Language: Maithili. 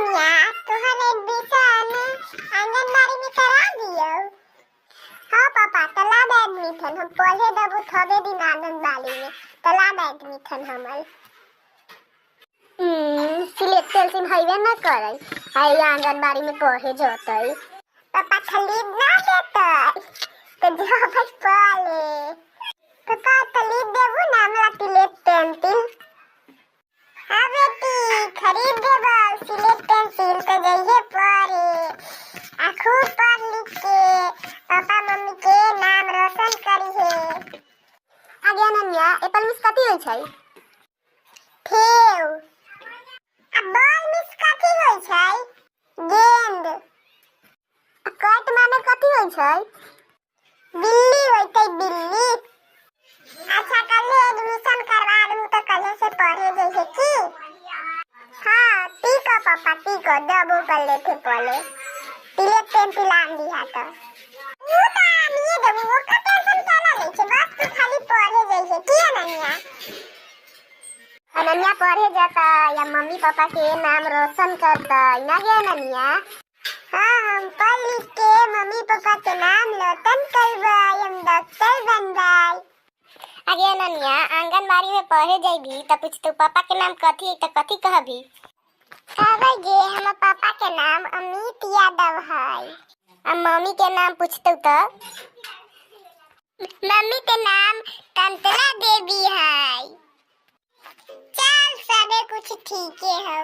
अनन्या तोहर एडमिशन आंगनबाड़ी में करा दियो। हाँ पापा तला बैडमिंटन हम पढ़े देबो थबे दिन आंगनबाड़ी में तला बैडमिंटन हमर सिलेक्ट सिम हईवे न करे आई आंगनबाड़ी में पढ़े जतई। पापा खरीद ना देतई तो जो बस पढ़े पापा खरीद देबू ना हमरा सिलेक्ट पेंसिल। हाँ बेटी खरीद देबो सिलेक्ट पेंसिल तो जइहे पढ़े आ खूब पढ़ लिख के पापा मम्मी के नाम रोशन करिहे। आगे अनन्या एप्पल मिस कथी होय छै? ठेव। आ बॉल मिस कथी होय छै? गेंद। आ कट माने कथी होय छै? बिल्ली होइतै बिल्ली। अच्छा कल एडमिशन करवा दूं तो कल से पढ़े जइसे की? हाँ ठीक है पापा ठीक है देबो कर लेते पहले सिलेक्ट पेंसिल आन दिया तो वो तो आनिए देबो वो का टेंशन काला ले छे बस तू खाली पढ़े जइसे की अनन्या। अनन्या पढ़े जाता या मम्मी पापा के नाम रोशन करता ना गे अनन्या? हाँ हम पढ़ लिख के मम्मी पापा के नाम रोशन करबै हम डॉक्टर बनबै। अगे अनन्या आंगनबाड़ी में पढ़े जाइबी त पूछ तू पापा के नाम कथी है त कथी कहबी? कहबै गे हमर पापा के नाम अमित यादव है। आ मम्मी के नाम पूछतौ त? मम्मी के नाम कंतना देवी है। चल सबे कुछ ठीके है।